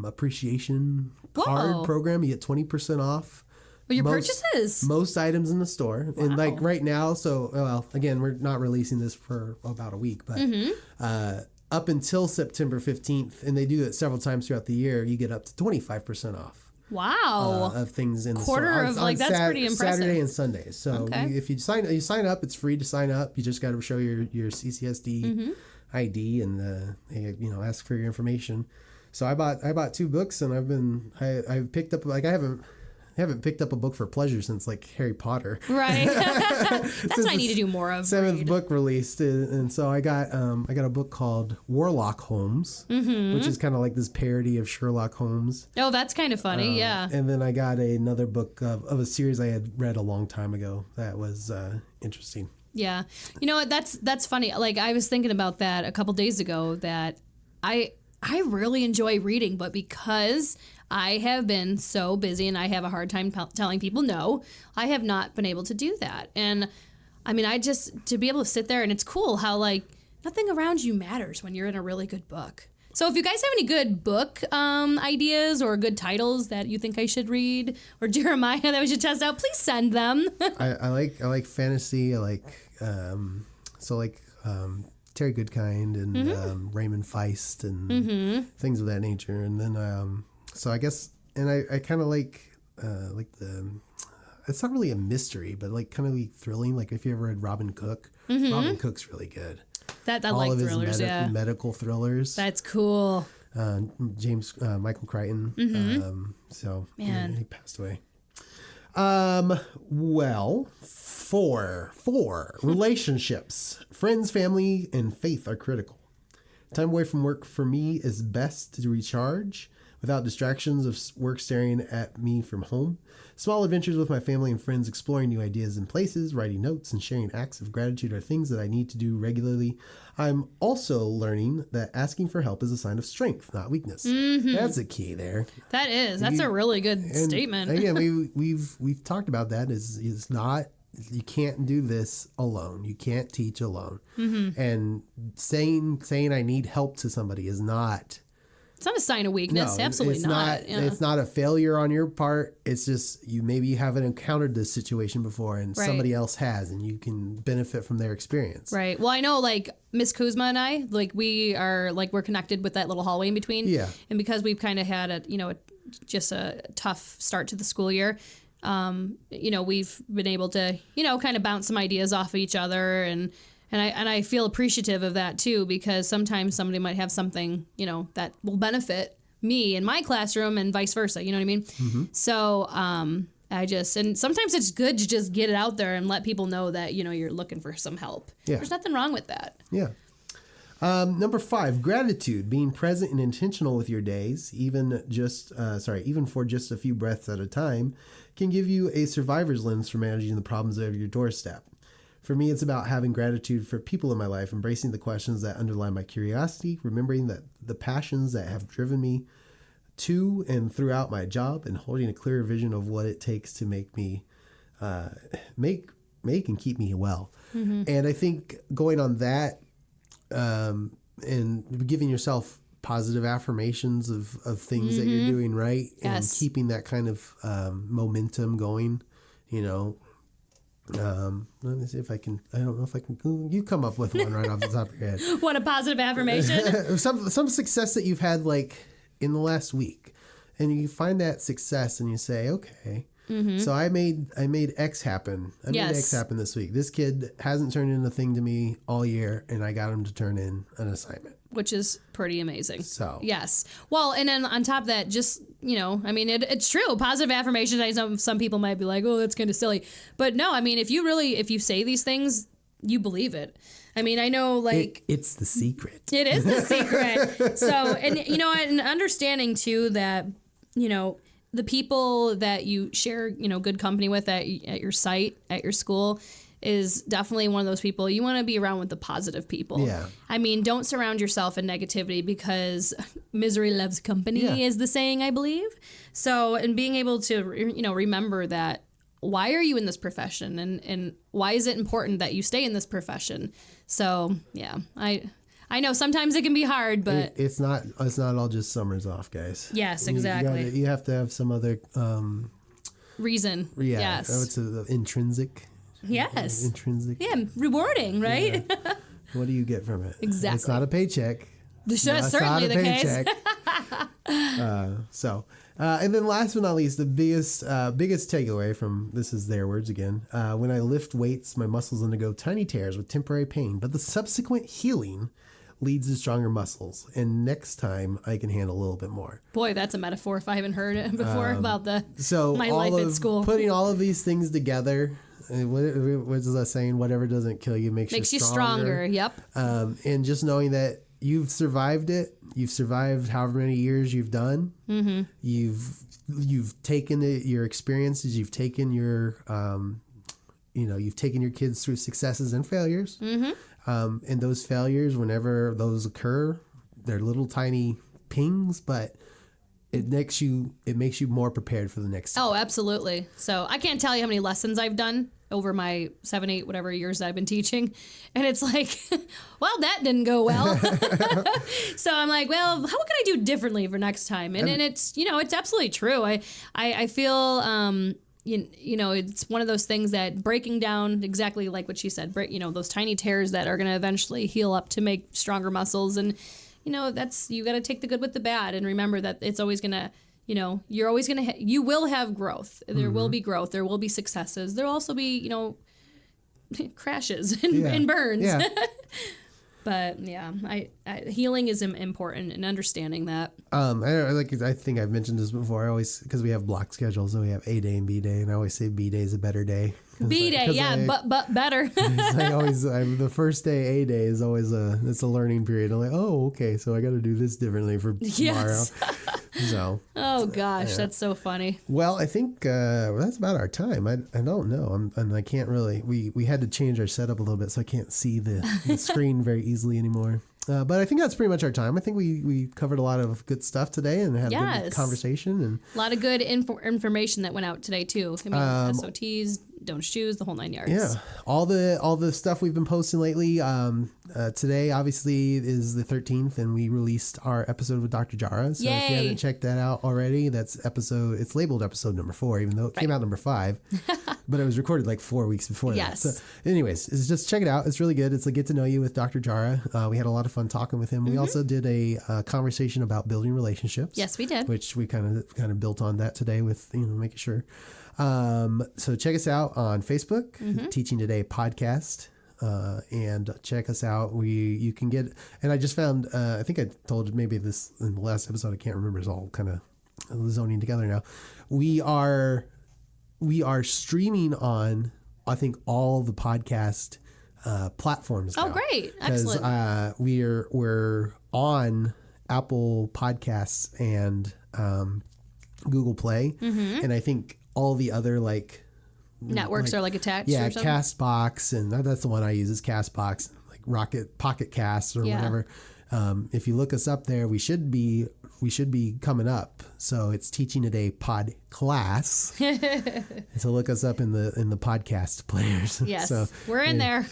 appreciation card program. You get 20% off. But your purchases? Most items in the store. Wow. And like right now, again, we're not releasing this for about a week, but up until September 15th, and they do it several times throughout the year, you get up to 25% off. Wow. Of things in the quarter store. of that's pretty impressive. Saturday and Sundays. So if you sign up, it's free to sign up. You just got to show your CCSD ID and ask for your information. So I bought 2 books, and I've picked up I haven't picked up a book for pleasure since like Harry Potter. Right. That's what I need to do more of. 7th book released, and so I got a book called Warlock Holmes, which is kind of like this parody of Sherlock Holmes. Oh, that's kind of funny. Yeah. And then I got another book of a series I had read a long time ago that was interesting. Yeah. You know what? That's funny. Like I was thinking about that a couple days ago, that I really enjoy reading, but because I have been so busy and I have a hard time telling people no, I have not been able to do that. And I mean, to be able to sit there, and it's cool how like nothing around you matters when you're in a really good book. So if you guys have any good book ideas or good titles that you think I should read, or Jeremiah that we should test out, please send them. I like fantasy. I like Terry Goodkind and Raymond Feist and things of that nature. And then so I guess, and I kind of like the, it's not really a mystery, but like kind of like thrilling. Like if you ever read Robin Cook, Robin Cook's really good. I like thrillers, medical thrillers. That's cool. Michael Crichton. So Man. he passed away. Well, four relationships, friends, family, and faith are critical. Time away from work for me is best to recharge without distractions of work staring at me from home. Small adventures with my family and friends, exploring new ideas and places, writing notes, and sharing acts of gratitude are things that I need to do regularly. I'm also learning that asking for help is a sign of strength, not weakness. That's a key there. That is. That's a really good statement. Again, we've talked about that. Is not, you can't do this alone. You can't teach alone. And saying I need help to somebody is not. It's not a sign of weakness. No, Absolutely not. Yeah. It's not a failure on your part. It's just you haven't encountered this situation before and somebody else has, and you can benefit from their experience. Right. Well, I know like Miss Kuzma and I, like we're connected with that little hallway in between. Yeah. And because we've kind of had just a tough start to the school year, we've been able to, kind of bounce some ideas off of each other and I feel appreciative of that too, because sometimes somebody might have something, that will benefit me in my classroom and vice versa. You know what I mean? So and sometimes it's good to just get it out there and let people know that, you're looking for some help. Yeah. There's nothing wrong with that. Yeah. Number 5, gratitude, being present and intentional with your days, even for just a few breaths at a time, can give you a survivor's lens for managing the problems of your doorstep. For me, it's about having gratitude for people in my life, embracing the questions that underlie my curiosity, remembering that the passions that have driven me to and throughout my job, and holding a clearer vision of what it takes to make me make and keep me well. And I think going on that and giving yourself positive affirmations of things that you're doing right, and keeping that kind of momentum going, let me see if I can. I don't know if I can. You come up with one right off the top of your head. What a positive affirmation! some success that you've had like in the last week, and you find that success, and you say, okay, so I made X happen. I made X happen this week. This kid hasn't turned in a thing to me all year, and I got him to turn in an assignment, which is pretty amazing. So yes, well, and then on top of that, just it's true. Positive affirmations. Some people might be like, "Oh, that's kind of silly," but no, I mean, if you say these things, you believe it. I mean, I know, like it's the secret. It is the secret. So, and understanding too that the people that you share good company with at your site, at your school, is definitely one of those people you want to be around with the positive people. Yeah. I mean, don't surround yourself in negativity, because misery loves company is the saying, I believe. So, and being able to, remember that, why are you in this profession, and why is it important that you stay in this profession? So, yeah, I know sometimes it can be hard, but it's not all just summers off, guys. Yes, exactly. You have to have some other reason. Yeah. Yes. It's intrinsic. Yes. Intrinsic. Yeah, rewarding, right? Yeah. What do you get from it? Exactly. It's not a paycheck. That's certainly the case. And then last but not least, the biggest takeaway from this is their words again. When I lift weights, my muscles undergo tiny tears with temporary pain, but the subsequent healing leads to stronger muscles. And next time I can handle a little bit more. Boy, that's a metaphor if I haven't heard it before about my life at school. Putting all of these things together. What's that saying? Whatever doesn't kill you makes you stronger. Yep. And just knowing that you've survived it. You've survived however many years you've done. Mm-hmm. You've taken your experiences. You've taken your you've taken your kids through successes and failures. Mm-hmm. And those failures, whenever those occur, they're little tiny pings, but it makes you more prepared for the next time. Oh, absolutely. So I can't tell you how many lessons I've done over my 7, 8, whatever years that I've been teaching. And it's like, well, that didn't go well. So I'm like, well, how can I do differently for next time? And it's, it's absolutely true. I feel, it's one of those things that breaking down exactly like what she said, those tiny tears that are going to eventually heal up to make stronger muscles. And, you got to take the good with the bad and remember that it's always going to, you're always going to, you will have growth. There will be growth. There will be successes. There'll also be, crashes and burns. Yeah. But yeah, healing is important and understanding that. I think I've mentioned this before. I always, because we have block schedules, and we have A day and B day, and I always say B day is a better day. B day, but better. The first day, A day, is always it's a learning period. I'm like, oh, okay, so I got to do this differently for tomorrow. Yes. So. Oh gosh, that's so funny. Well, I think that's about our time. I don't know. I can't really. We had to change our setup a little bit, so I can't see the screen very easily anymore. But I think that's pretty much our time. I think we covered a lot of good stuff today and had a good conversation. And a lot of good information that went out today too. I mean, SOTs, don't choose, the whole 9 yards. Yeah, all the stuff we've been posting lately. Today, obviously, is the 13th, and we released our episode with Dr. Jara. So if you haven't checked that out already, it's labeled episode number 4, even though it came out number 5. But it was recorded like 4 weeks before that. So anyways, just check it out. It's really good. It's a get to know you with Dr. Jara. We had a lot of fun talking with him. We also did a conversation about building relationships. Yes, we did. Which we kind of built on that today with, making sure. So check us out on Facebook, Teaching Today Podcast, and check us out. You can get, and I just found, I think I told maybe this in the last episode, I can't remember, it's all kind of zoning together now. We are streaming on, I think, all the podcast platforms now. Oh, great. Excellent. Because we're on Apple Podcasts and Google Play, and I think all the other networks are attached. Yeah, or something? Castbox, and that's the one I use is Castbox, like Pocket Casts or whatever. If you look us up there, we should be coming up. So it's Teaching Today Podclass. So look us up in the podcast players. Yes, so, we're in there.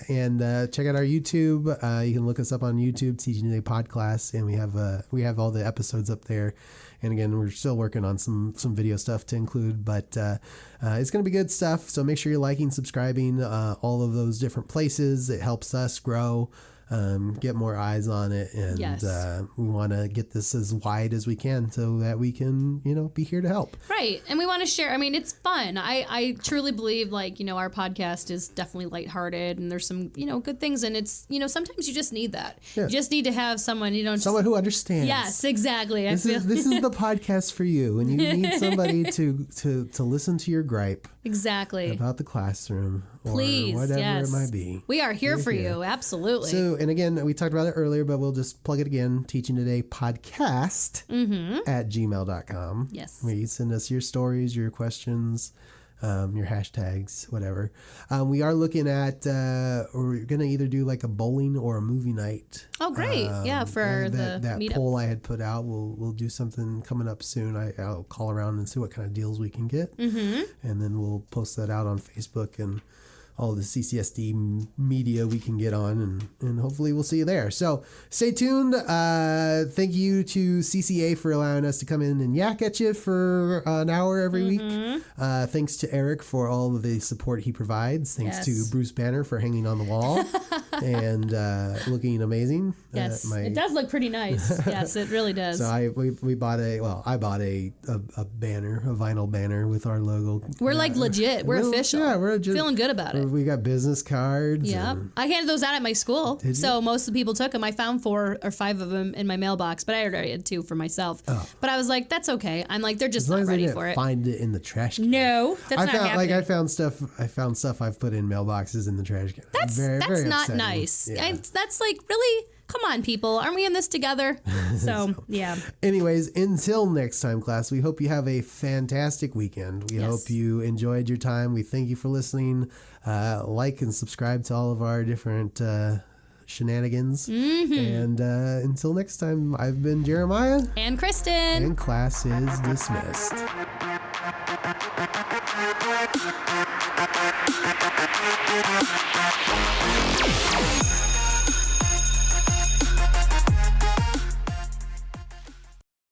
And check out our YouTube. You can look us up on YouTube, Teaching Today Podclass, and we have all the episodes up there. And again, we're still working on some video stuff to include, but it's going to be good stuff. So make sure you're liking, subscribing, all of those different places. It helps us grow. Get more eyes on it, and we want to get this as wide as we can so that we can, be here to help. Right, and we want to share. I mean, it's fun. I truly believe, our podcast is definitely lighthearted, and there's some, good things, and it's, sometimes you just need that. Yeah. You just need to have someone, someone who understands. Yes, exactly. This is the podcast for you, and you need somebody to listen to your gripe. Exactly. About the classroom. Please, or whatever it might be. We are here for you. Absolutely. So, and again, we talked about it earlier, but we'll just plug it again. Teaching Today Podcast at gmail.com. Yes. Where you send us your stories, your questions, your hashtags, whatever. We are looking at, we're going to either do a bowling or a movie night. Oh, great. For that meetup. Poll I had put out, we'll do something coming up soon. I'll call around and see what kind of deals we can get. And then we'll post that out on Facebook and all the CCSD media we can get on, and hopefully we'll see you there. So stay tuned. Thank you to CCA for allowing us to come in and yak at you for an hour every week. Thanks to Eric for all of the support he provides. Thanks to Bruce Banner for hanging on the wall and looking amazing. Yes, it does look pretty nice. Yes, it really does. So I bought a banner, a vinyl banner with our logo. We're legit. We're official. Yeah, we're feeling good about it. We got business cards. Yeah, I handed those out at my school. So most of the people took them. I found 4 or 5 of them in my mailbox, but I already had 2 for myself. Oh. But I was like, that's okay. I'm like, they're just not ready for it. Find it in the trash can. No, that's not happening. I found stuff I've put in mailboxes in the trash can. That's very not nice. Yeah. That's really. Come on, people. Aren't we in this together? So, yeah. Anyways, until next time, class, we hope you have a fantastic weekend. We hope you enjoyed your time. We thank you for listening. Like and subscribe to all of our different shenanigans. And until next time, I've been Jeremiah. And Kristan. And class is dismissed.